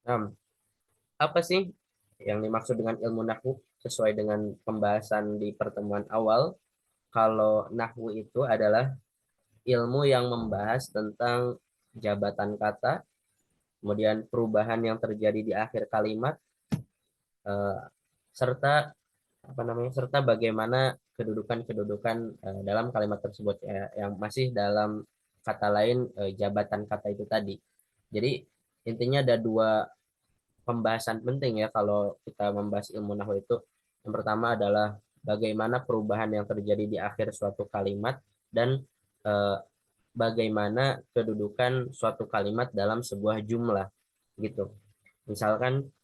Nah, apa sih yang dimaksud dengan ilmu nahwu sesuai dengan pembahasan di pertemuan awal? Kalau nahwu itu adalah ilmu yang membahas tentang jabatan kata, kemudian perubahan yang terjadi di akhir kalimat, eh, serta apa namanya, serta bagaimana kedudukan-kedudukan dalam kalimat tersebut ya, yang masih dalam kata lain jabatan kata itu tadi. Jadi intinya ada dua pembahasan penting ya kalau kita membahas ilmu nahwu itu. Yang pertama adalah bagaimana perubahan yang terjadi di akhir suatu kalimat dan eh, bagaimana kedudukan suatu kalimat dalam sebuah jumlah gitu. Misalkan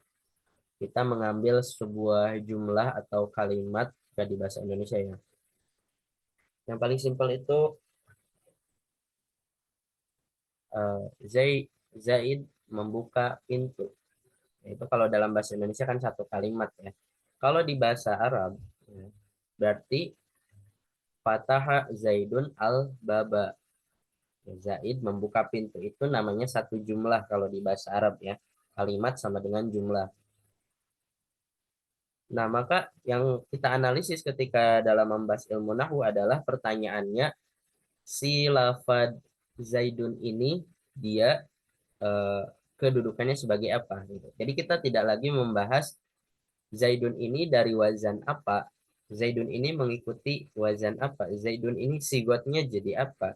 kita mengambil sebuah jumlah atau kalimat jika di bahasa Indonesia ya. Yang paling simpel itu Zaid membuka pintu. Itu kalau dalam bahasa Indonesia kan satu kalimat ya. Kalau di bahasa Arab ya, berarti fataha Zaidun al-baba. Zaid membuka pintu itu namanya satu jumlah kalau di bahasa Arab ya. Kalimat sama dengan jumlah. Nah, maka yang kita analisis ketika dalam membahas ilmu nahwu adalah pertanyaannya si lafad Zaidun ini dia eh, kedudukannya sebagai apa gitu. Jadi kita tidak lagi membahas Zaidun ini dari wazan apa, Zaidun ini mengikuti wazan apa, Zaidun ini sigotnya jadi apa.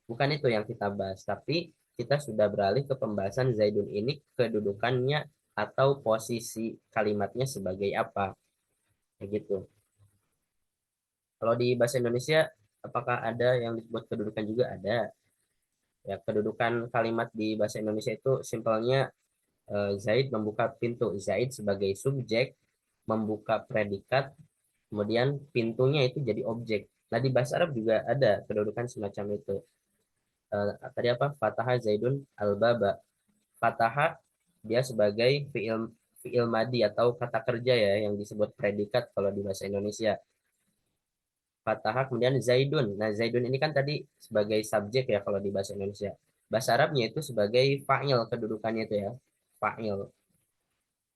Bukan itu yang kita bahas, tapi kita sudah beralih ke pembahasan Zaidun ini kedudukannya atau posisi kalimatnya sebagai apa. Kayak gitu. Kalau di bahasa Indonesia, apakah ada yang disebut kedudukan juga? Ada. Ya, kedudukan kalimat di bahasa Indonesia itu simpelnya Zaid membuka pintu. Zaid sebagai subjek, membuka predikat, kemudian pintunya itu jadi objek. Nah, di bahasa Arab juga ada kedudukan semacam itu. Tadi apa? Fataha Zaidun al-baba. Fataha dia sebagai fiil madi atau kata kerja ya yang disebut predikat kalau di bahasa Indonesia. Fataha kemudian Zaidun. Nah, Zaidun ini kan tadi sebagai subjek ya kalau di bahasa Indonesia. Bahasa Arabnya itu sebagai fa'il kedudukannya itu ya. Fa'il.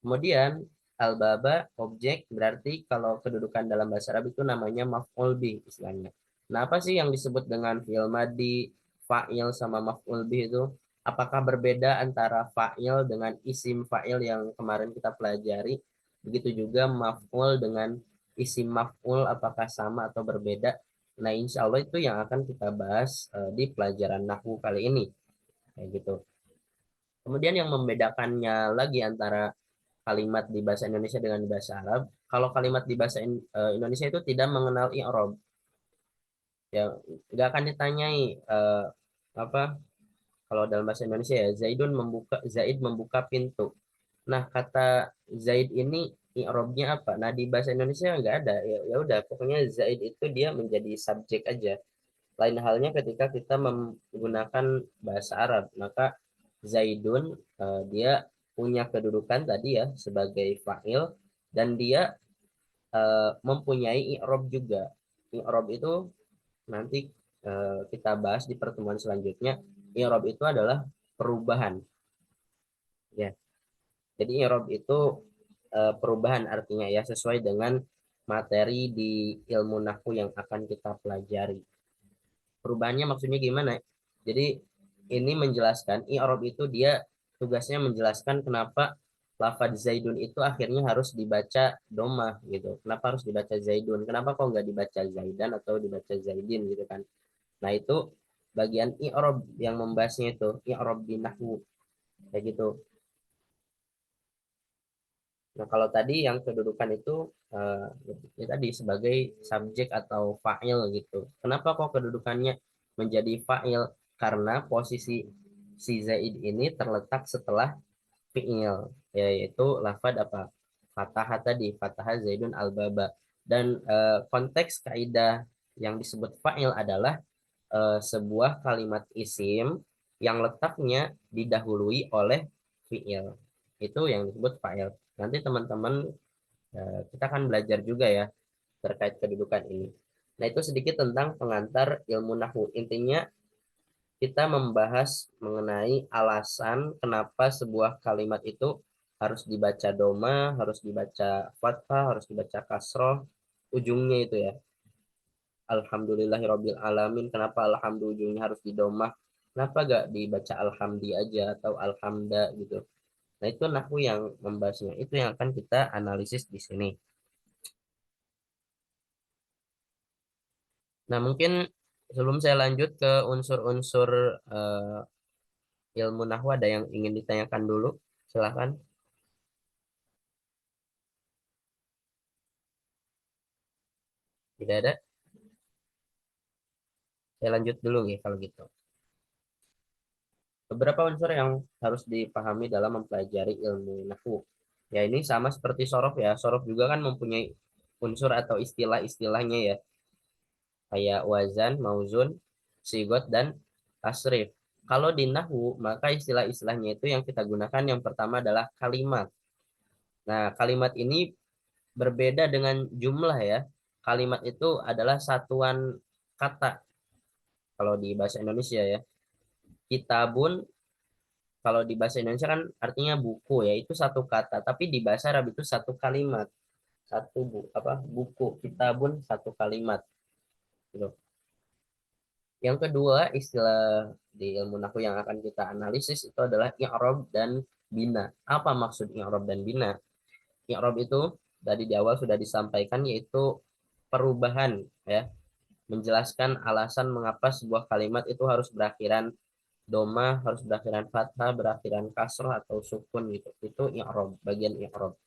Kemudian al-baba objek berarti kalau kedudukan dalam bahasa Arab itu namanya maf'ul bih istilahnya. Nah, apa sih yang disebut dengan fi'il madi, fa'il sama maf'ul bih itu? Apakah berbeda antara fa'il dengan isim fa'il yang kemarin kita pelajari? Begitu juga maf'ul dengan isim maf'ul apakah sama atau berbeda? Nah, insya Allah itu yang akan kita bahas di pelajaran nahwu kali ini. Kayak gitu. Kemudian yang membedakannya lagi antara kalimat di bahasa Indonesia dengan di bahasa Arab. Kalau kalimat di bahasa Indonesia itu tidak mengenal i'rab, ya nggak akan ditanyai apa kalau dalam bahasa Indonesia ya Zaid membuka pintu. Nah, kata Zaid ini i'rabnya apa? Nah, di bahasa Indonesia nggak ada. Ya, ya udah, pokoknya Zaid itu dia menjadi subjek aja. Lain halnya ketika kita menggunakan bahasa Arab, maka Zaidun dia punya kedudukan tadi ya sebagai fa'il dan dia mempunyai i'rab juga. I'rab itu nanti kita bahas di pertemuan selanjutnya. I'rab itu adalah perubahan ya. Jadi i'rab itu perubahan artinya ya sesuai dengan materi di ilmu nahwu yang akan kita pelajari. Perubahannya maksudnya gimana? Jadi ini menjelaskan i'rab itu dia tugasnya menjelaskan kenapa lafadz Zaidun itu akhirnya harus dibaca domah gitu. Kenapa harus dibaca Zaidun? Kenapa kok nggak dibaca Zaidan atau dibaca Zaidin gitu kan? Nah, itu bagian i'rab yang membahasnya itu i'rab di nahwu kayak gitu. Nah, kalau tadi yang kedudukan itu eh, ya tadi sebagai subjek atau fa'il gitu. Kenapa kok kedudukannya menjadi fa'il? Karena posisi si Zaid ini terletak setelah fi'il, yaitu lafad apa? Fatah tadi, fatah Zaidun al-baba. Dan konteks kaidah yang disebut fa'il adalah sebuah kalimat isim yang letaknya didahului oleh fi'il. Itu yang disebut fa'il. Nanti teman-teman kita akan belajar juga ya terkait kedudukan ini. Nah, itu sedikit tentang pengantar ilmu nahwu. Intinya kita membahas mengenai alasan kenapa sebuah kalimat itu harus dibaca doma, harus dibaca fathah, harus dibaca kasroh, ujungnya itu ya. Alhamdulillahirabbil alamin. Kenapa alhamdulillah ujungnya harus didomah? Kenapa gak dibaca alhamdi aja atau alhamda gitu? Nah, itu nahwu yang membahasnya. Itu yang akan kita analisis di sini. Nah, mungkin sebelum saya lanjut ke unsur-unsur eh, ilmu nahwu, ada yang ingin ditanyakan dulu? Silahkan. Tidak ada? Saya lanjut dulu nih kalau gitu. Beberapa unsur yang harus dipahami dalam mempelajari ilmu nahwu. Ya, ini sama seperti sorof ya. Sorof juga kan mempunyai unsur atau istilah-istilahnya ya. Kayak wazan, mauzun, sigot, dan tasrif. Kalau di nahwu, maka istilah-istilahnya itu yang kita gunakan yang pertama adalah kalimat. Nah, kalimat ini berbeda dengan jumlah ya. Kalimat itu adalah satuan kata kalau di bahasa Indonesia ya. Kitabun kalau di bahasa Indonesia kan artinya buku ya, itu satu kata, tapi di bahasa Arab itu satu kalimat. Satu buku, kitabun satu kalimat gitu. Yang kedua, istilah di ilmu nahwu yang akan kita analisis itu adalah i'rab dan bina. Apa maksud i'rab dan bina? I'rab itu tadi di awal sudah disampaikan, yaitu perubahan ya, menjelaskan alasan mengapa sebuah kalimat itu harus berakhiran doma, harus berakhiran fathah, berakhiran kasroh atau sukun gitu. Itu i'rab, bagian i'rab.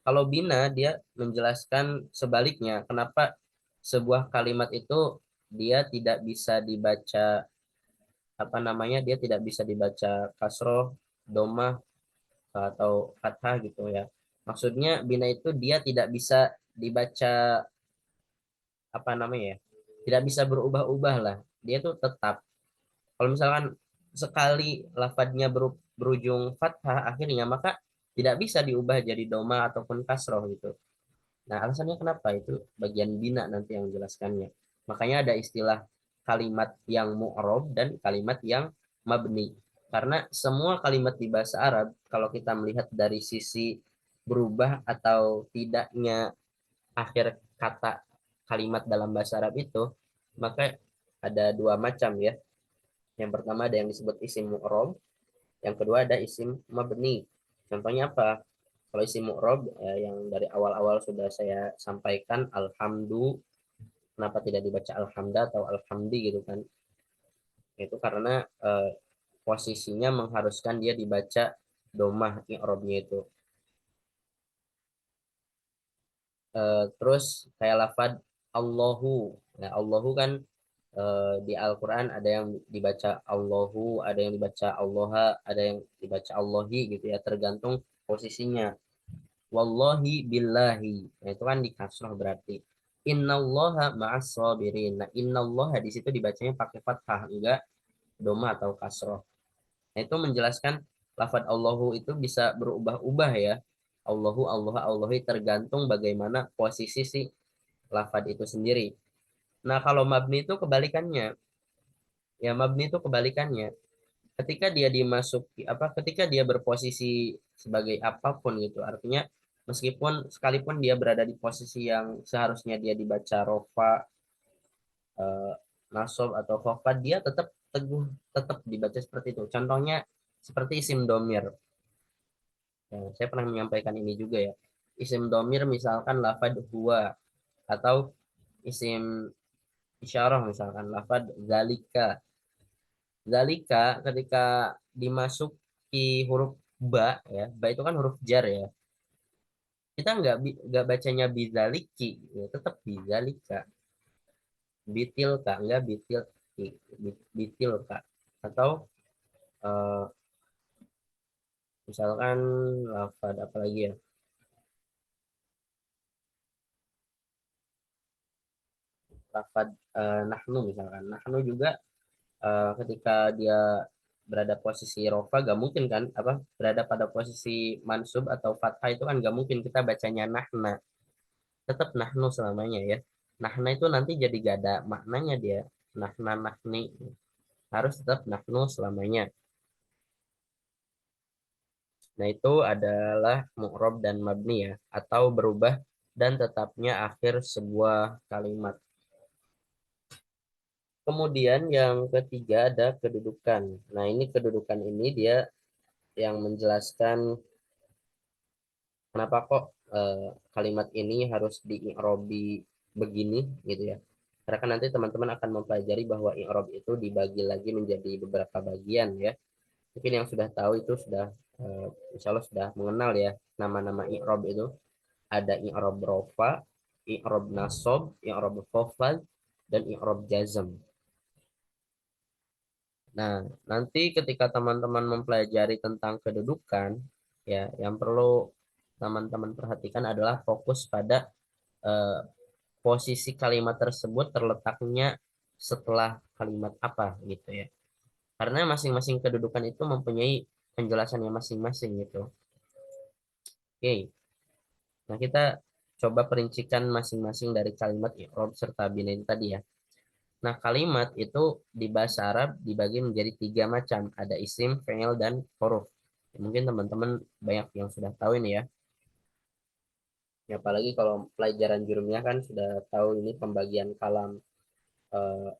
Kalau bina dia menjelaskan sebaliknya, kenapa sebuah kalimat itu dia tidak bisa dibaca dia tidak bisa dibaca kasroh, domah atau fathah gitu ya. Maksudnya bina itu dia tidak bisa dibaca tidak bisa berubah-ubah lah. Dia tuh tetap. Kalau misalkan sekali lafadznya berujung fathah akhirnya, maka tidak bisa diubah jadi doma ataupun kasroh gitu. Nah, alasannya kenapa? Itu bagian bina nanti yang menjelaskannya. Makanya ada istilah kalimat yang mu'rob dan kalimat yang mabni. Karena semua kalimat di bahasa Arab, kalau kita melihat dari sisi berubah atau tidaknya akhir kata kalimat dalam bahasa Arab itu, maka ada dua macam ya. Yang pertama ada yang disebut isim mu'rob, yang kedua ada isim mabni. Contohnya apa? Kalau isim mu'rob yang dari awal-awal sudah saya sampaikan, alhamdu, kenapa tidak dibaca alhamda atau alhamdi gitu kan? Itu karena posisinya mengharuskan dia dibaca domah i'robnya itu. Terus kayak lafad Allahu. Nah, Allahu kan di Al-Quran ada yang dibaca Allahu, ada yang dibaca Allaha, ada yang dibaca Allahi gitu ya, tergantung posisinya. Wallahi billahi. Nah, itu kan di kasroh berarti. Innallaha ma'as sabirin. Nah, innallaha di situ dibacanya pakai fathah, enggak doma atau kasroh. Nah, itu menjelaskan lafadz Allahu itu bisa berubah-ubah ya. Allahu, Allah, Allahi tergantung bagaimana posisi si lafadz itu sendiri. Nah, kalau mabni itu kebalikannya. Ya, mabni itu kebalikannya. Ketika dia berposisi sebagai apapun gitu, artinya meskipun sekalipun dia berada di posisi yang seharusnya dia dibaca rofa, eh, nasob atau khofat, dia tetap teguh, tetap dibaca seperti itu. Contohnya seperti isim domir. Ya, saya pernah menyampaikan ini juga ya. Isim domir misalkan lafad huwa, atau isim isyarah misalkan lafad zalika. Zalika ketika dimasuki huruf ba ya, ba itu kan huruf jar ya. Kita nggak bacanya bizaliki, ya, tetap bizalika. Bitil kak, nggak bitil bitil kak. Atau eh, misalkan lafad apa lagi ya? Lafad nahnu misalkan. Nahnu juga ketika dia berada posisi rofa gak mungkin kan berada pada posisi mansub atau fathah itu kan gak mungkin kita bacanya nahna, tetap nahnu selamanya ya. Nahna itu nanti jadi gak ada maknanya dia, nahna nahni. harus tetap nahnu selamanya. Nah, itu adalah mu'rob dan mabni ya, atau berubah dan tetapnya akhir sebuah kalimat. Kemudian yang ketiga ada kedudukan. Nah, ini kedudukan ini dia yang menjelaskan kenapa kok kalimat ini harus di-i'robi begini gitu ya. Karena kan nanti teman-teman akan mempelajari bahwa i'rob itu dibagi lagi menjadi beberapa bagian ya. Mungkin yang sudah tahu itu sudah insya Allah sudah mengenal ya nama-nama i'rob itu. Ada i'rob rofa, i'rob nasob, i'rob khofad, dan i'rob jazm. Nah, nanti ketika teman-teman mempelajari tentang kedudukan, ya, yang perlu teman-teman perhatikan adalah fokus pada eh, posisi kalimat tersebut terletaknya setelah kalimat apa gitu ya. Karena masing-masing kedudukan itu mempunyai penjelasannya masing-masing gitu. Oke, nah kita coba perincikan masing-masing dari kalimat i'rob serta bina ini tadi ya. Nah, kalimat itu di bahasa Arab dibagi menjadi tiga macam. Ada isim, fi'il, dan huruf. Mungkin teman-teman banyak yang sudah tahu ini ya. Ya, apalagi kalau pelajaran jurumiyah kan sudah tahu ini pembagian kalam eh,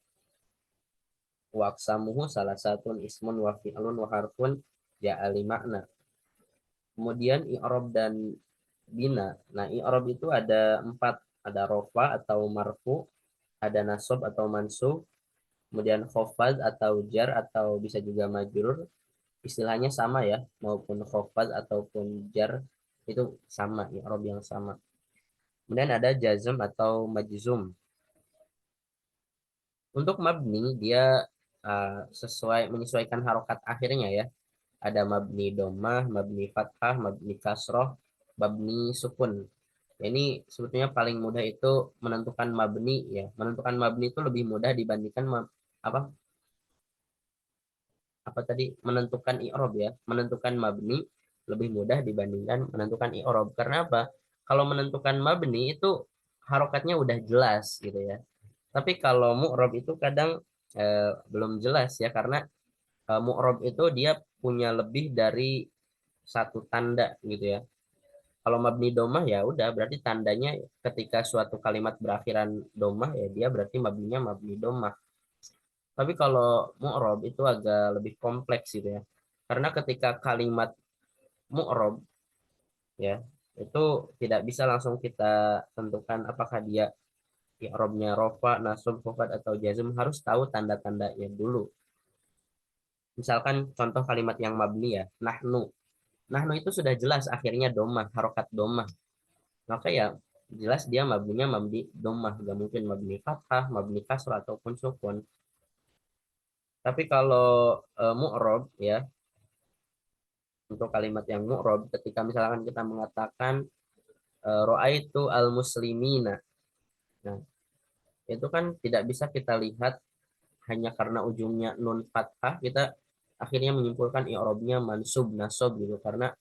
waksamuhu salah satu ismun wa fi'lun wa harfun ja'ali makna. Kemudian i'rob dan bina. Nah, i'rob itu ada empat. Ada rofa atau marfu, ada nasob atau mansub, kemudian khofad atau jar atau bisa juga majrur, istilahnya sama ya, maupun khofad ataupun jar itu sama, i'rab yang sama. Kemudian ada jazm atau majzum. Untuk mabni dia sesuai menyesuaikan harokat akhirnya ya. Ada mabni domah, mabni fathah, mabni kasroh, mabni sukun. Ya, ini sebetulnya paling mudah itu menentukan mabni ya. Menentukan mabni itu lebih mudah dibandingkan apa apa tadi menentukan i'rob ya. Menentukan mabni lebih mudah dibandingkan menentukan i'rob. Karena apa? Kalau menentukan mabni itu harokatnya udah jelas gitu ya. Tapi kalau mu'rob itu kadang belum jelas ya karena mu'rob itu dia punya lebih dari satu tanda gitu ya. Kalau mabni domah ya udah berarti tandanya ketika suatu kalimat berakhiran domah ya dia berarti mabninya mabni domah. Tapi kalau mu'rob itu agak lebih kompleks gitu ya. Karena ketika kalimat mu'rob ya itu tidak bisa langsung kita tentukan apakah dia i'robnya rofa, nasub, khofad atau jazm, harus tahu tanda-tandanya dulu. Misalkan contoh kalimat yang mabni ya, nahnu. Nahnu itu sudah jelas akhirnya domah, harokat domah. Maka ya jelas dia mabninya mabni domah, gak mungkin mabni fathah, mabni kasrah ataupun sukun. Tapi kalau mu'rob ya, untuk kalimat yang mu'rob ketika misalkan kita mengatakan ro'aitu al-muslimina. Nah, itu kan tidak bisa kita lihat hanya karena ujungnya nun fathah kita akhirnya menyimpulkan i'robnya mansub nasob gitu karena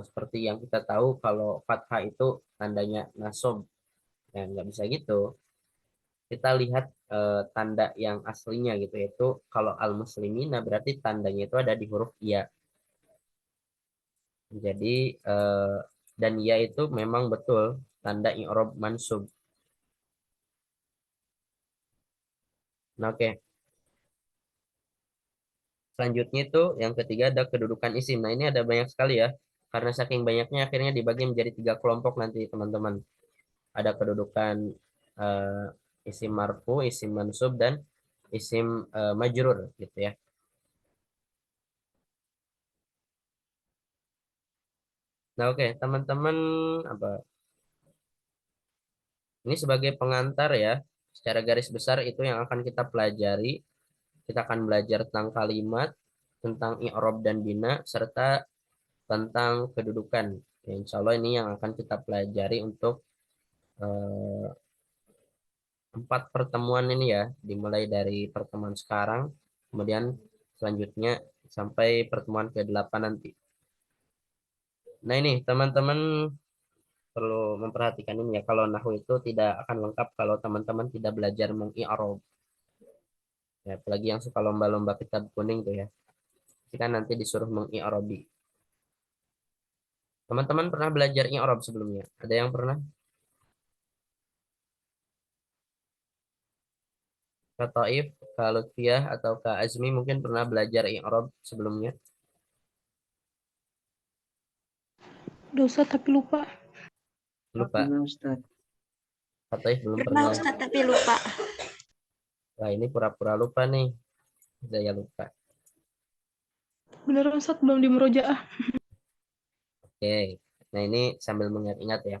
seperti yang kita tahu kalau fathah itu tandanya nasob. Ya nggak bisa gitu. Kita lihat tanda yang aslinya gitu yaitu kalau al-muslimina berarti tandanya itu ada di huruf ya. Jadi dan ya itu memang betul tanda i'rob mansub. Nah, oke. Selanjutnya itu yang ketiga ada kedudukan isim. Nah, ini ada banyak sekali ya. Karena saking banyaknya akhirnya dibagi menjadi tiga kelompok nanti teman-teman. Ada kedudukan eh, isim marfu, isim mansub, dan isim majrur gitu ya. Nah, oke, teman-teman apa? Ini sebagai pengantar ya. Secara garis besar itu yang akan kita pelajari. Kita akan belajar tentang kalimat, tentang i'rob dan bina, serta tentang kedudukan. Ya, insya Allah ini yang akan kita pelajari untuk eh, 4 pertemuan ini ya, dimulai dari pertemuan sekarang, kemudian selanjutnya sampai pertemuan ke-8 nanti. Nah ini teman-teman perlu memperhatikan ini ya, kalau nahwu itu tidak akan lengkap kalau teman-teman tidak belajar mengi'rab. Ya, apalagi yang suka lomba-lomba kitab kuning tuh ya. Jika nanti disuruh mengi'robi. Teman-teman pernah belajar i'rob sebelumnya? Ada yang pernah? Kak Taif, Kak Lutfiah, atau Kak Azmi mungkin pernah belajar i'rob sebelumnya? Dosa tapi lupa. Lupa. Kak Taif belum Pernah pernah. Ustadz tapi lupa. Wah, ini pura-pura lupa nih. Saya lupa. Beneran Ustaz belum di murojaah. Oke. Nah, ini sambil mengingat-ingat ya.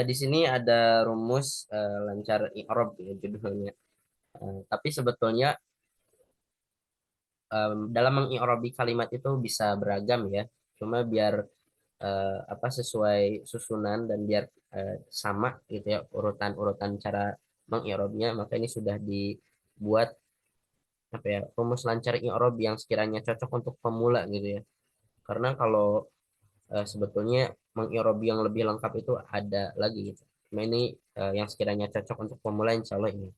Di sini ada rumus lancar i'rob ya judulnya. Tapi sebetulnya dalam mengi'robi kalimat itu bisa beragam ya. Cuma biar apa sesuai susunan dan biar sama gitu ya urutan-urutan cara mengi'robnya, maka ini sudah dibuat apa ya rumus lancar i'rob yang sekiranya cocok untuk pemula gitu ya. Karena kalau sebetulnya mengi'robi yang lebih lengkap itu ada lagi gitu. Nah ini yang sekiranya cocok untuk pemula insya Allah ini.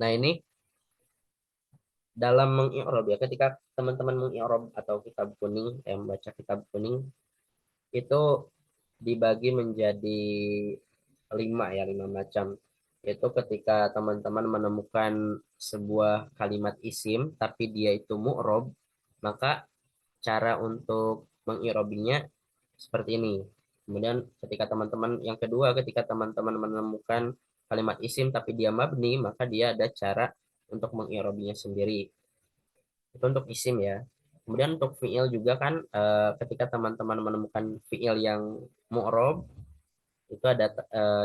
Nah ini dalam mengi'rob ya ketika teman-teman mengi'rob atau kitab kuning yang baca kitab kuning itu dibagi menjadi lima macam. Yaitu ketika teman-teman menemukan sebuah kalimat isim tapi dia itu mu'rob, maka cara untuk mengirobinya seperti ini. Kemudian ketika teman-teman yang kedua, ketika teman-teman menemukan kalimat isim tapi dia mabni, maka dia ada cara untuk mengirobinya sendiri. Itu untuk isim ya. Kemudian untuk fiil juga kan ketika teman-teman menemukan fiil yang mu'rob itu ada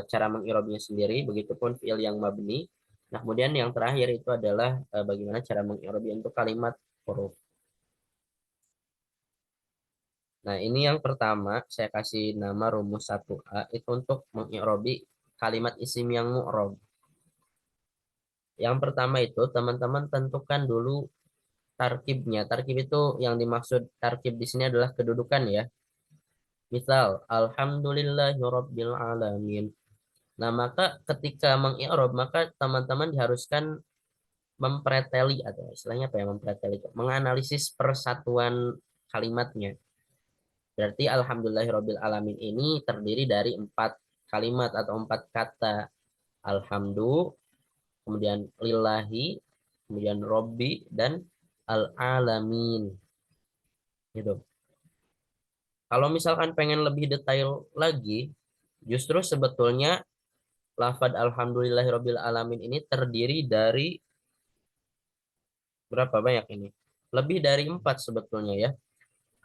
cara mengirobinya sendiri, begitupun fiil yang mabni. Nah, kemudian yang terakhir itu adalah bagaimana cara mengirobi untuk kalimat huruf. Nah, ini yang pertama saya kasih nama rumus 1A itu untuk mengirobi kalimat isim yang mu'rob. Yang pertama itu teman-teman tentukan dulu tarkibnya. Tarkib itu yang dimaksud tarkib di sini adalah kedudukan ya. Misal, Alhamdulillahirabbil alamin. Nah, maka ketika mengi'rob maka teman-teman diharuskan mempreteli atau istilahnya apa ya mempreteli itu menganalisis persatuan kalimatnya. Berarti Alhamdulillahirabbil alamin ini terdiri dari 4 kalimat atau 4 kata. Alhamdu, kemudian lillahi, kemudian robbi dan al-alamin gitu. Kalau misalkan pengen lebih detail lagi, justru sebetulnya lafad alhamdulillahirabbil alamin ini terdiri dari berapa banyak ini? Lebih dari 4 sebetulnya ya.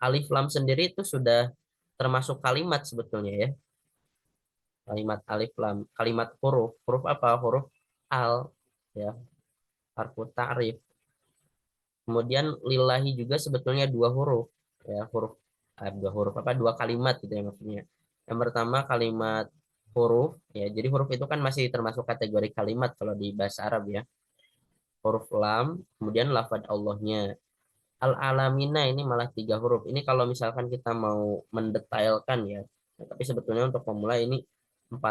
Alif lam sendiri itu sudah termasuk kalimat sebetulnya ya. Kalimat alif lam, kalimat huruf. Huruf apa? Huruf al ya, harfu ta'rif. Kemudian lillahi juga sebetulnya 2 huruf ya, dua huruf apa? 2 kalimat gitu ya maksudnya. Yang pertama kalimat huruf ya. Jadi huruf itu kan masih termasuk kategori kalimat kalau di bahasa Arab ya. Huruf lam, kemudian lafadz Allahnya. Al-alamina ini malah 3 huruf. Ini kalau misalkan kita mau mendetailkan ya. Nah, tapi sebetulnya untuk pemula ini 4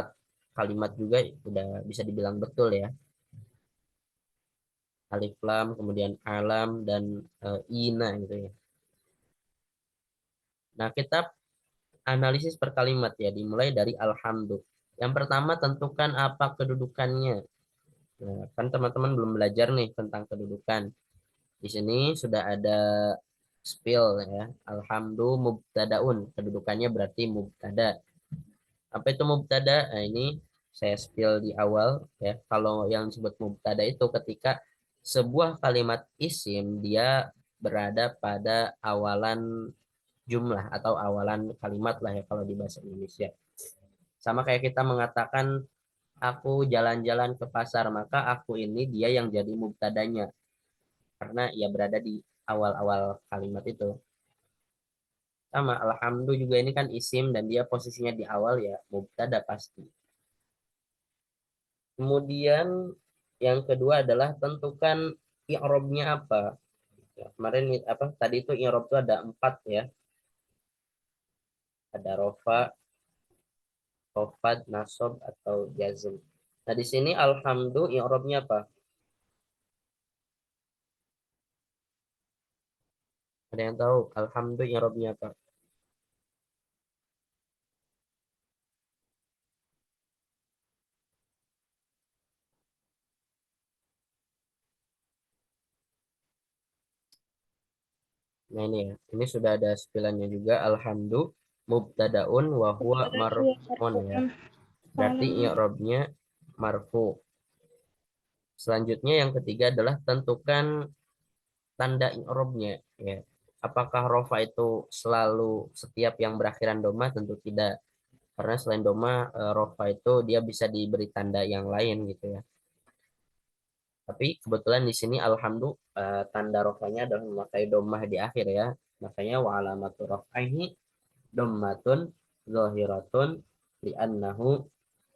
kalimat juga udah bisa dibilang betul ya. Alif lam, kemudian alam dan ina gitu ya. Nah, kita analisis per kalimat ya, dimulai dari alhamdulillah. Yang pertama tentukan apa kedudukannya. Nah, kan teman-teman belum belajar nih tentang kedudukan. Di sini sudah ada spill ya. Alhamdulillah mubtadaun. Kedudukannya berarti mubtada. Apa itu mubtada? Nah, ini saya spill di awal ya. Kalau yang disebut mubtada itu ketika sebuah kalimat isim dia berada pada awalan jumlah atau awalan kalimat lah ya kalau di bahasa Indonesia. Sama kayak kita mengatakan aku jalan-jalan ke pasar, maka aku ini dia yang jadi mubtadanya karena ia berada di awal-awal kalimat itu. Sama alhamdulillah juga ini kan isim dan dia posisinya di awal ya mubtada pasti. Kemudian yang kedua adalah tentukan i'robnya apa. Ya, kemarin apa tadi itu i'rob itu ada 4 ya. Ada rofa, khofad, nasob atau jazm. Nah, di sini alhamdulillah i'robnya apa? Ada yang tahu alhamdu i'rabnya apa? Nah ini ya, ini sudah ada spilannya juga. Alhamdu mubtadaun wa huwa Mubtada wa marfu'un ya. marfu'un Berarti alam i'rabnya marfu. Selanjutnya yang ketiga adalah tentukan tanda i'rabnya ya. Apakah rofa itu selalu setiap yang berakhiran doma? Tentu tidak. Karena selain doma, rofa itu dia bisa diberi tanda yang lain gitu ya. Tapi kebetulan di sini alhamdulillah tanda rofanya adalah memakai domah di akhir ya. Makanya wa alamatu raf'aihi dommatun zahiratun li'annahu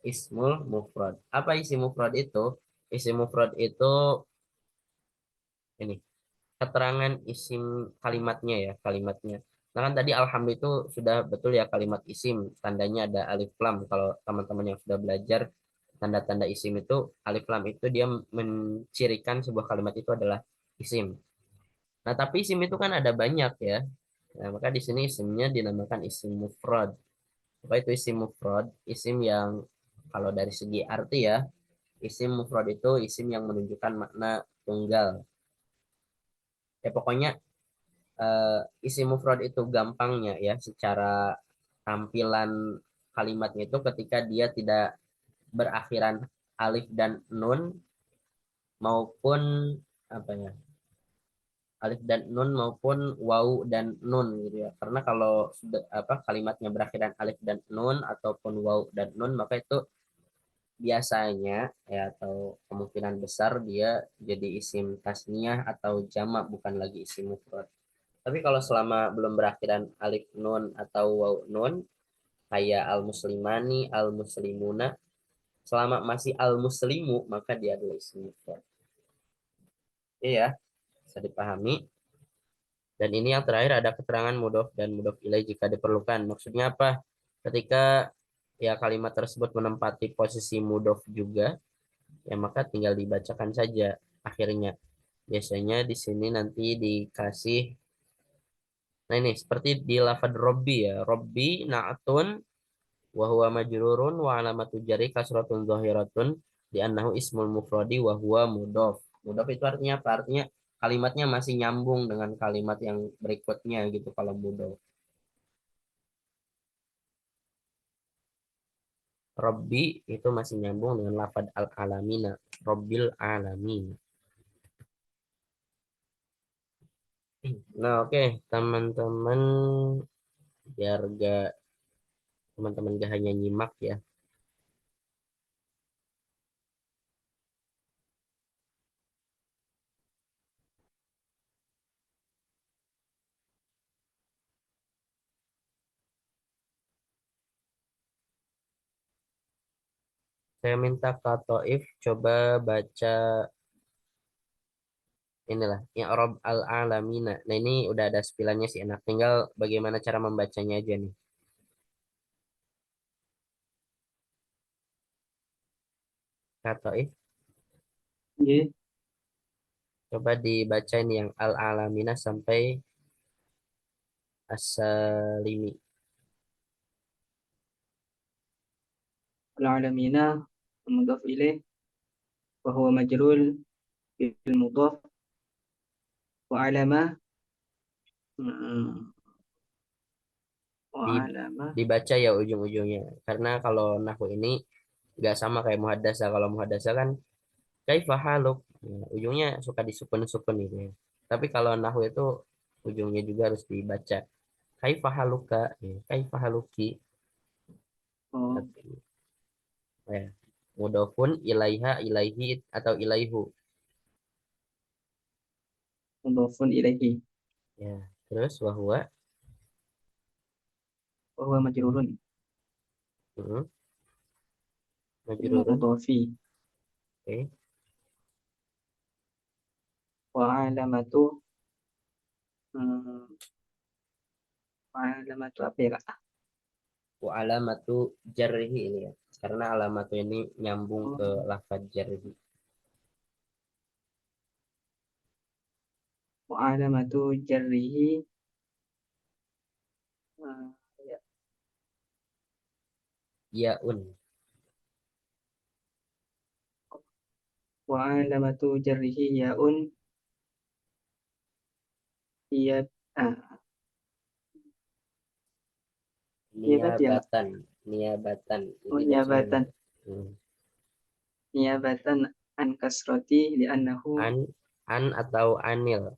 ismul mufrad. Apa isi mufrad itu? Isi mufrad itu ini keterangan isim kalimatnya ya, kalimatnya. Nah kan tadi alhamdulillah itu sudah betul ya kalimat isim, tandanya ada alif lam. Kalau teman-teman yang sudah belajar tanda-tanda isim itu, alif lam itu dia mencirikan sebuah kalimat itu adalah isim. Nah, tapi isim itu kan ada banyak ya. Nah, maka di sini isimnya dinamakan isim mufrad. Apa itu isim mufrad? Isim yang kalau dari segi arti ya, isim mufrad itu isim yang menunjukkan makna tunggal. Ya pokoknya isim mufrad itu gampangnya ya secara tampilan kalimatnya itu ketika dia tidak berakhiran alif dan nun maupun apa ya, alif dan nun maupun wau dan nun gitu ya. Karena kalau sudah apa kalimatnya berakhiran alif dan nun ataupun wau dan nun maka itu biasanya ya atau kemungkinan besar dia jadi isim tasniah atau jamak bukan lagi isim mufrad. Tapi kalau selama belum berakhiran alif nun atau waw nun kayak al muslimani, al muslimuna, selama masih al muslimu maka dia adalah isim mufrad. Iya, bisa dipahami. Dan ini yang terakhir ada keterangan mudhof dan mudhof ilaih jika diperlukan. Maksudnya apa? Ketika ya kalimat tersebut menempati posisi mudhof juga, ya maka tinggal dibacakan saja akhirnya. Biasanya di sini nanti dikasih, nah ini seperti di lafad Robbi ya. Robbi na'atun wa huwa majrurun wa alamatu jari kasratun zahiratun di annahu ismul mufradi wa huwa mudhof. Mudhof itu artinya apa? Artinya kalimatnya masih nyambung dengan kalimat yang berikutnya gitu kalau mudhof. Robbi itu masih nyambung dengan lafad al-alamina. Robbil alamin. Nah oke teman-teman biar gak teman-teman gak hanya nyimak ya. Saya minta Kak Toif coba baca inilah i'rab al-alamina. Nah, ini udah ada spilannya sih enak. Tinggal bagaimana cara membacanya aja nih. Kak Toif, Nggih, coba dibaca ini yang al-alamina sampai as-salimi. al-alamina mudhaf ilaih wa huwa majrur bil mudhaf wa alama mm, wa Di, alama dibaca ya ujung-ujungnya. Karena kalau nahwu ini nggak sama kayak muhadasa. Kalau muhadasa kan kaifa haluk. Ya, ujungnya suka disukun-sukun gitu ya. Tapi kalau nahwu itu ujungnya juga harus dibaca. Kaifa haluka, ya, kaifa haluki. oh, Tapi, ya. Mudofun ilaiha ilaihi atau ilaihu. mudhafun ilaihi Ya. Terus wahwa. wa huwa majrurun Hmm, bil majrurun. mudhafi Oke. wa alamatu mm, wa alamatu apa ya Kak? Wa alamatu jarhi ini ya. Karena alamatu ini nyambung ke Oh, lafaz jarhi. wa alamatu jarrihi ya, yaun. wa alamatu jarrihi yaun iya iya tadi ya Kak. Niabatan, niabatan. Oh, Ini bacanya. niyabatan Hmm. niyabatan an kasroti li'annahu An atau anil.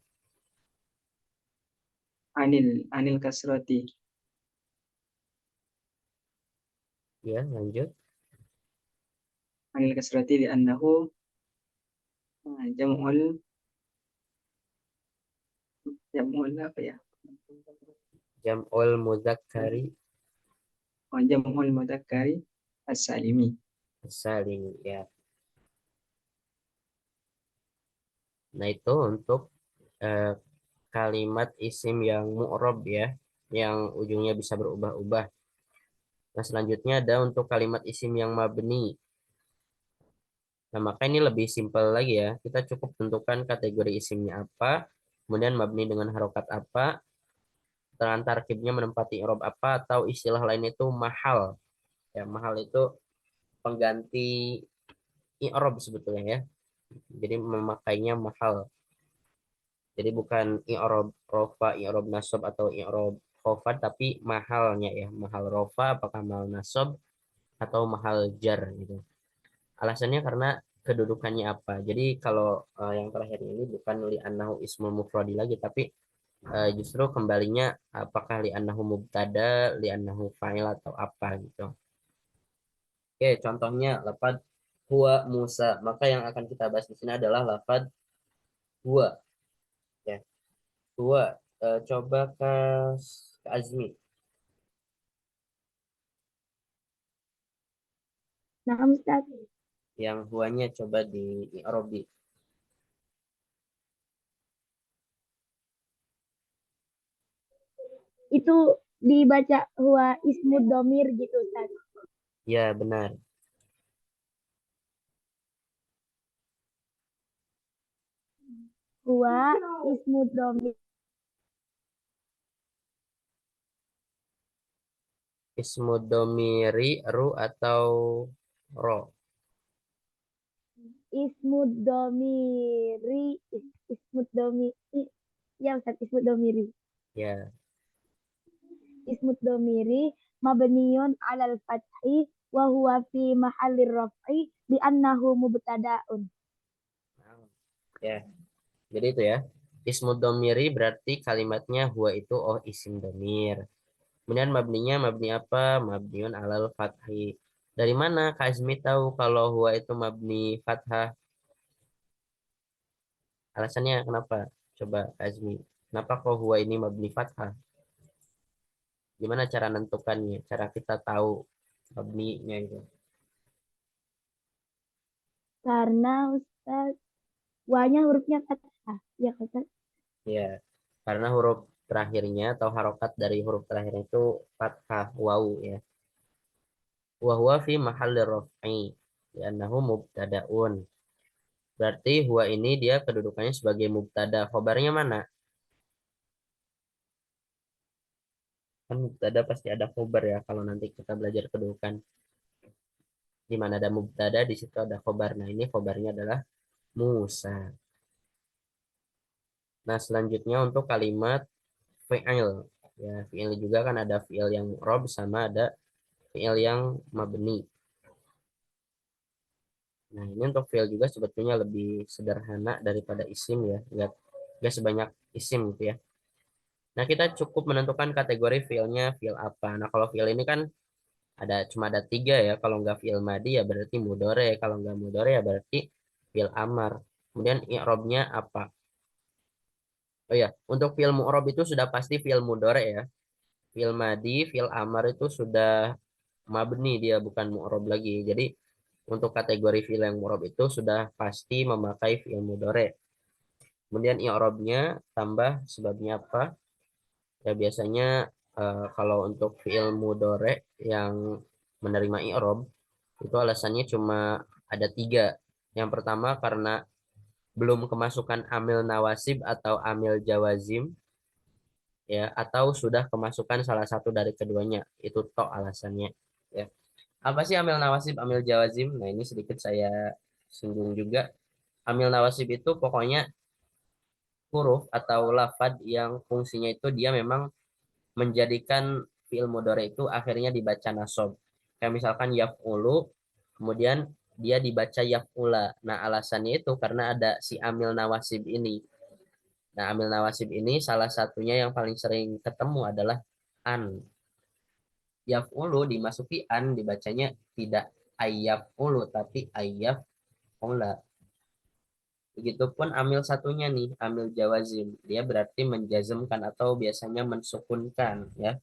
anil kasroti Ya, lanjut. anil kasroti li'annahu jam'ul jam'ul apa ya? Jam'ul muzakkari Oh, jam'ul mudzakkari as-salimi. saling ya. Nah, itu untuk eh, kalimat isim yang mu'rob ya, yang ujungnya bisa berubah-ubah. Nah, selanjutnya ada untuk kalimat isim yang mabni. Nah, maka ini lebih simpel lagi ya. Kita cukup tentukan kategori isimnya apa, kemudian mabni dengan harokat apa, tarkibnya menempati i'rab apa, atau istilah lain itu mahal. Ya, mahal itu pengganti i'rab sebetulnya ya. Jadi memakainya mahal. Jadi bukan i'rab rofa, i'rab nasab atau i'rab khofad, tapi mahalnya ya. Mahal rofa, apakah mahal nasab atau mahal jar gitu. Alasannya karena kedudukannya apa. Jadi kalau yang terakhir ini bukan li'annahu ismul mufradi lagi, tapi justru kembalinya apakah li'annahu mubtada, li'annahu fa'il atau apa gitu. Oke, contohnya lafad huwa Musa. Maka yang akan kita bahas di sini adalah lafad huwa. Ya, huwa. Coba ke Azmi. Nah, Ustaz, Yang huwanya coba di i'robi. itu dibaca huwa ismud domir gitu, Ustaz. Ya, benar. Huwa ismud domir. Ismu domiri ru atau ro. Ismud domiri. Ismud domiri. Ya, Ustaz, ismud domiri. Ya, Ismud domiri mabniyun alal fathi wa huwa fi mahallir raf'i li'annahu mubtada'un. ya. Jadi itu ya. Ismu domiri berarti kalimatnya huwa itu oh isim domir. Kemudian mabninya mabni apa? Mabniun alal fathi. Dari mana Kak Azmi tahu kalau huwa itu mabni fathah? Alasannya kenapa? Coba Kak Azmi. Kenapa kok huwa ini mabni fathah? Gimana cara nentukannya? Cara kita tahu mabninya itu. Karena Ustaz, wanya hurufnya fathah. Ya, Ustaz. Ya, karena huruf terakhirnya atau harokat dari huruf terakhir itu fathah wawu ya. Wa huwa fi mahalli raf'i. Li'annahu mubtada'un. Berarti huwa ini dia kedudukannya sebagai mubtada. Khobarnya mana? Kan mubtada pasti ada khobar ya kalau nanti kita belajar kedudukan. Di mana ada mubtada di situ ada khobar. Nah, ini khobarnya adalah Musa. Nah, selanjutnya untuk kalimat fi'il. Ya, fi'il juga kan ada fi'il yang rob sama ada fi'il yang mabni. Nah, ini untuk fi'il juga sebetulnya lebih sederhana daripada isim ya. Nggak sebanyak isim gitu ya. Nah, kita cukup menentukan kategori fi'ilnya fi'il apa. Nah, kalau fi'il ini kan cuma ada tiga ya. Kalau nggak fi'il madi ya berarti mudore. Kalau nggak mudore ya berarti fi'il amar. Kemudian i'robnya apa? Oh ya, untuk fi'il mu'rob itu sudah pasti fi'il mudore ya. Fi'il madi, fi'il amar itu sudah mabni dia bukan mu'rob lagi. Jadi untuk kategori fi'il yang mu'rob itu sudah pasti memakai fi'il mudore. Kemudian i'robnya tambah sebabnya apa? Ya biasanya kalau untuk fi'il mudore yang menerima i'rob itu alasannya cuma ada tiga. Yang pertama karena belum kemasukan amil nawasib atau amil jawazim, ya, atau sudah kemasukan salah satu dari keduanya. Itu tok alasannya, ya. Apa sih amil nawasib, amil jawazim? Nah, ini sedikit saya singgung juga. Amil nawasib itu pokoknya huruf atau lafad yang fungsinya itu dia memang menjadikan fiil mudhari itu akhirnya dibaca nasab. Kayak misalkan yaf'ulu, kemudian dia dibaca yaf'ula. Nah, alasannya itu karena ada si amil nawasib ini. Nah, amil nawasib ini salah satunya yang paling sering ketemu adalah an. Yaf'ulu dimasuki an dibacanya tidak ayyaf'ulu tapi ayyaf'ula. Begitupun amil satunya nih, amil jawazim. Dia berarti menjazmkan atau biasanya mensukunkan, ya.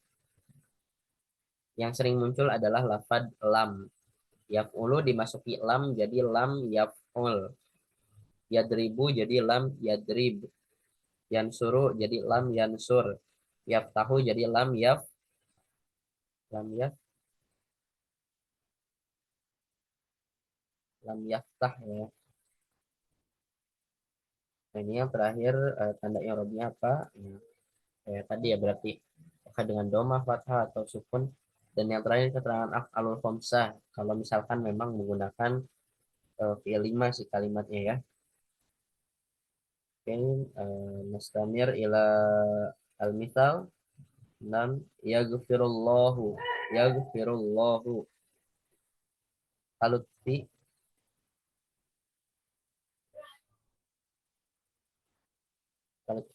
Yang sering muncul adalah lafad lam. Yaf'ulu dimasuki lam jadi lam yaf'ul. Yadribu jadi lam yadrib. Yansuru jadi lam yansur. Yaftahu jadi lam yaf lam yaftah, ya. Nah, ini yang terakhir tanda i'rabnya apa? Nah, tadi ya berarti apakah dengan domah, fathah atau sukun. Dan yang terakhir keterangan af'alul khamsah kalau misalkan memang menggunakan fi'il 5 si kalimatnya, ya. Oke, nastamir ila al-mithal 6 yaghfirullahu yaghfirullahu Lutfi.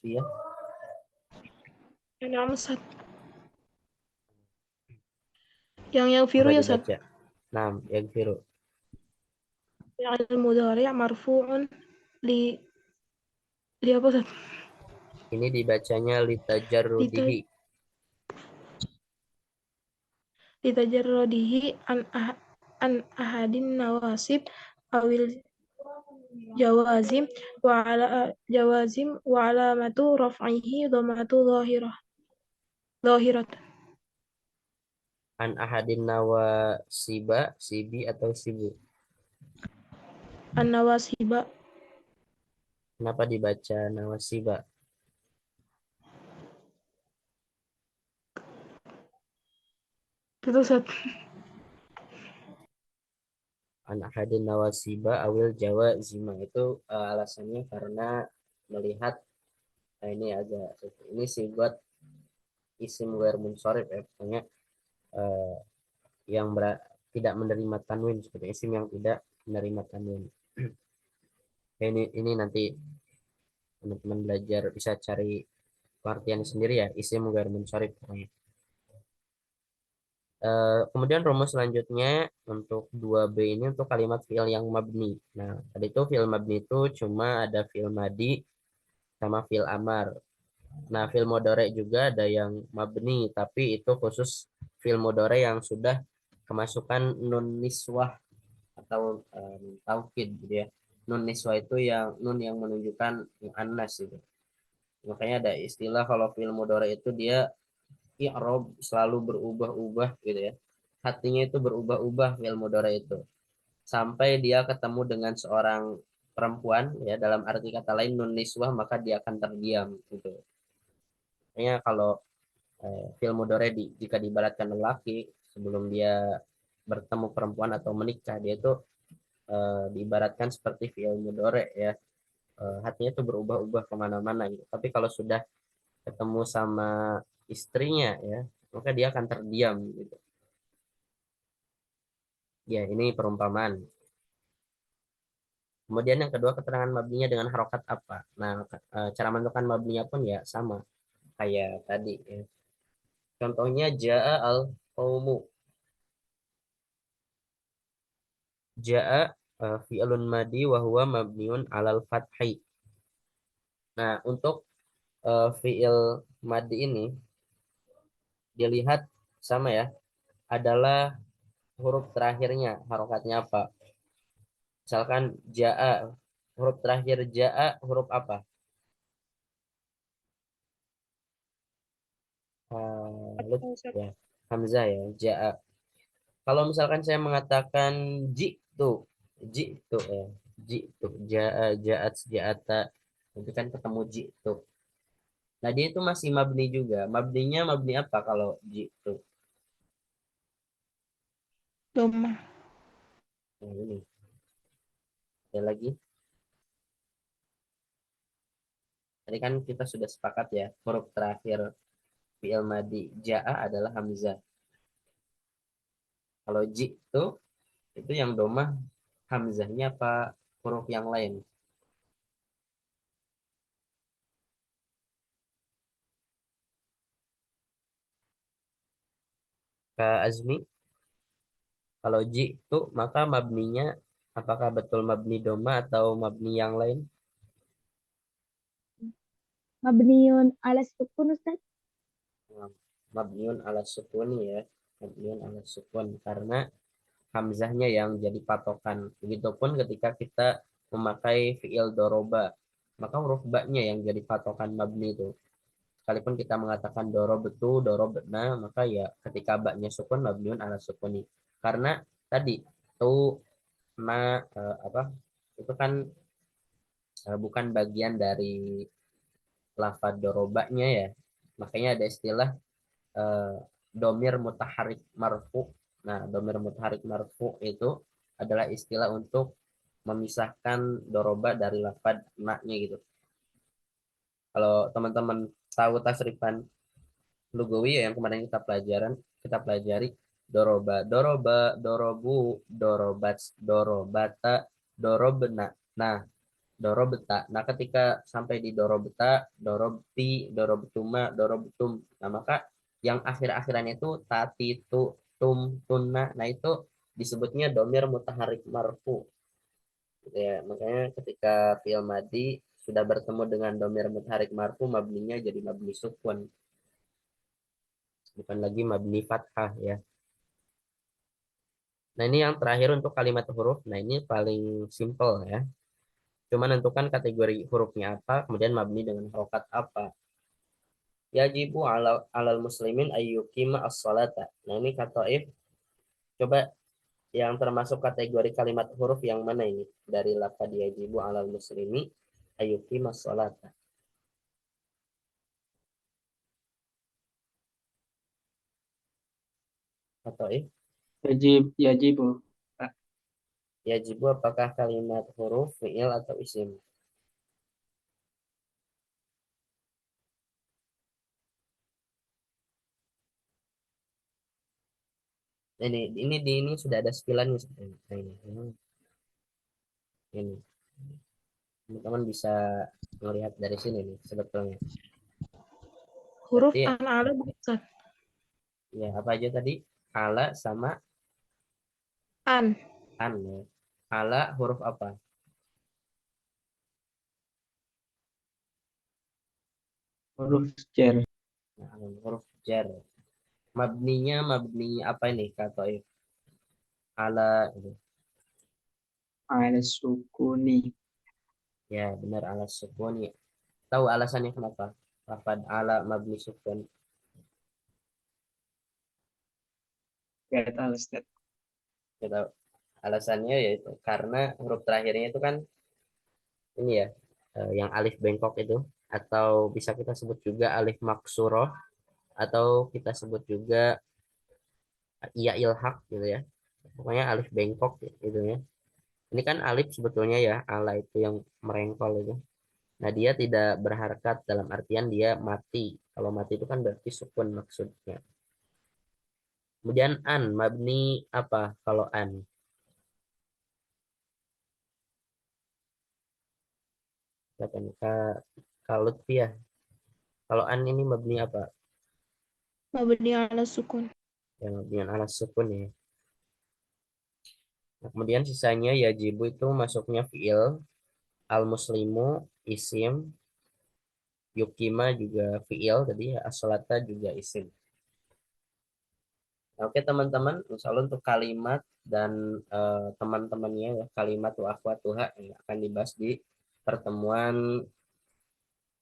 Ya. Yang Ustaz. Yang firu Coba ya Ustaz. dibaca. 6 yaghfiru. Yang mudhari' marfu'un li apa Ustaz? Ini dibacanya litajarrudihi. Litajarrudihi an ahadin nawasib awil jawazim wa alamatu raf'ihi dhamatu zahirat. An ahadin nawasiba, sibi atau sibu. An nawasiba. Kenapa dibaca nawasiba? Itu Ustaz. An ahadin nawasiba awil jawa zima itu alasannya karena melihat, nah ini agak, ini sih buat isim ghair munsharif, ya, pokoknya eh, yang tidak menerima tanwin, seperti isim yang tidak menerima tanwin. Ini nanti teman-teman belajar bisa cari pengertian sendiri, ya, isim ghair munsharif pokoknya. Kemudian rumus selanjutnya untuk 2B ini untuk kalimat fi'il yang mabni. Nah, tadi itu fi'il mabni itu cuma ada fi'il madi sama fi'il amar. Nah, fi'il mudhari juga ada yang mabni, tapi itu khusus fi'il mudhari yang sudah kemasukan nun niswah atau taukid, gitu, ya. Nun niswah itu yang nun yang menunjukkan muannas gitu. Makanya ada istilah kalau fi'il mudhari itu dia i'rab selalu berubah-ubah, gitu, ya. Hatinya itu berubah-ubah fi'il mudhari itu sampai dia ketemu dengan seorang perempuan, ya, dalam arti kata lain nun niswah, maka dia akan terdiam, gitu. Makanya kalau fi'il mudhari jika diibaratkan lelaki sebelum dia bertemu perempuan atau menikah, dia itu diibaratkan seperti fi'il mudhari, ya. Hatinya itu berubah-ubah kemana-mana gitu. Tapi kalau sudah ketemu sama istrinya, ya, maka dia akan terdiam, gitu. Ya, ini perumpamaan. Kemudian yang kedua, keterangan mabninya dengan harokat apa? Nah, cara menentukan mabninya pun ya sama kayak tadi, ya. Contohnya ja'a al qaumu. Ja'a fi'lun madi wa huwa mabniun alal fathi. Nah, untuk fi'il madi ini dilihat sama, ya, adalah huruf terakhirnya harokatnya apa. Misalkan ja'a, huruf terakhir ja'a huruf apa? Ya, hamzah, ya, ja'a. Kalau misalkan saya mengatakan jitu, ya. jitu, ja'at, ja'ata. Itu kan ketemu jitu. Nah, dia itu masih mabni juga. Mabninya mabni apa kalau jitu? Domah. Nah, ini. Ada lagi. Tadi kan kita sudah sepakat ya, huruf terakhir fi'il madi ja'a adalah hamzah. Kalau itu yang domah hamzahnya apa huruf yang lain? Kak Azmi, kalau itu maka mabninya apakah betul mabni domah atau mabni yang lain? Mabniun ala sukun Ustaz. Nah, mabniun ala sukun ya, mabniun ala sukun karena hamzahnya yang jadi patokan. Begitupun ketika kita memakai fiil doroba, maka huruf ba-nya yang jadi patokan mabni itu. Sekalipun kita mengatakan dorobetu, dorobna, maka ya ketika ba-nya sukun mabniun ala sukuni. Karena tadi tu apa itu kan bukan bagian dari lafaz dorobanya ya. Makanya ada istilah eh, domir mutaharik marfu. Nah, domir mutaharik marfu itu adalah istilah untuk memisahkan doroba dari lafaz maknya gitu. Kalau teman-teman tahu tasrifan lugawi ya yang kemarin kita pelajari doroba, doroba, dorobu, dorobat, dorobata, dorobna. Nah, dorobeta. Nah, ketika sampai di dorobeta, dorobti, dorobetuma, dorobetum. Nah, maka yang akhir-akhirannya itu tati, tu, tum, tunna. Nah, itu disebutnya domir mutaharik marfu. Gitu ya. Makanya ketika fi'il madi sudah bertemu dengan domir mutaharik marfu, mabninya jadi mabni sukun. Bukan lagi mabni fathah ya. Nah, ini yang terakhir untuk kalimat huruf. Nah, ini paling simple ya. Cuma tentukan kategori hurufnya apa, kemudian mabni dengan harokat apa. Yajibu alal muslimin ayyukima as-salata. Nah, ini kata if. Coba yang termasuk kategori kalimat huruf yang mana ini? Dari lafaz yajibu alal muslimi ayyukima as-salata. Kata if. Yajibu. Ah, Yajibu apakah kalimat huruf, fi'il, atau isim? Ini sudah ada sekilannya sebenarnya. Nah, ini. Teman-teman bisa melihat dari sini nih sebetulnya. Huruf Berarti an ala bukan Ustaz. ya apa aja tadi? Ala sama An. an ya. Ala huruf apa? huruf jar. Nah, huruf jar. Mabninya mabni apa ini kata if? Ala gitu. Ala sukuni. Ya benar ala sukun ya. Tahu alasannya kenapa? Lafad ala mabni sukun. Gak tahu Ustaz. Kita alasannya yaitu karena huruf terakhirnya itu kan ini ya yang alif bengkok itu atau bisa kita sebut juga alif maksuroh atau kita sebut juga iya ilhak gitu ya. Pokoknya alif bengkok gitu ya. Ini kan alif sebetulnya ya, ala itu yang merengkol itu. Nah, dia tidak berharkat dalam artian dia mati. Kalau mati itu kan berarti sukun maksudnya. Kemudian an, mabni apa kalau an? Katakan kalau ya. Kalau an ini mabni apa? Mabni ala sukun. Yang mabni ala sukun ya. Nah, kemudian sisanya yajibu itu masuknya fiil, al muslimu isim, yukima juga fiil tadi ya, as-salata juga isim. Nah, oke teman-teman, insya Allah untuk kalimat dan teman-temannya ya, kalimat wa akhwatuha yang akan dibahas di pertemuan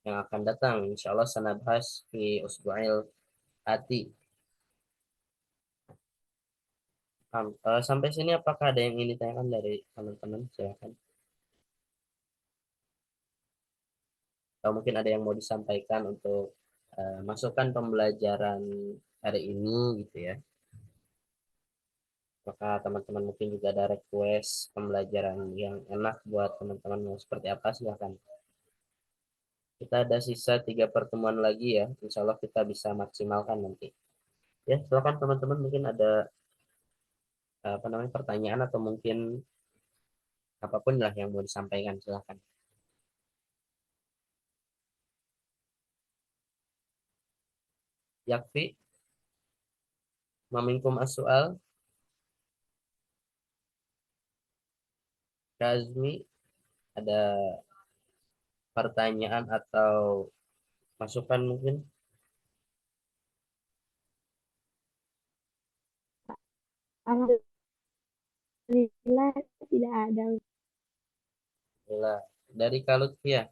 yang akan datang. Insya Allah sanabhas fi usbu'il ati. Sampai sini apakah ada yang ingin ditanyakan dari teman-teman? Silakan. atau mungkin ada yang mau disampaikan untuk masukan pembelajaran hari ini gitu ya. Maka teman-teman mungkin juga ada request pembelajaran yang enak buat teman-teman mau seperti apa, silahkan. Kita ada sisa 3 pertemuan lagi ya. Insya Allah kita bisa maksimalkan nanti. Ya, silakan teman-teman mungkin ada apa namanya pertanyaan atau mungkin apapun lah yang mau disampaikan, silahkan. Yakfi, maminkum as-soal, Kazmi, ada pertanyaan atau masukan mungkin? Alhamdulillah tidak ada. Bila dari Kalutfia,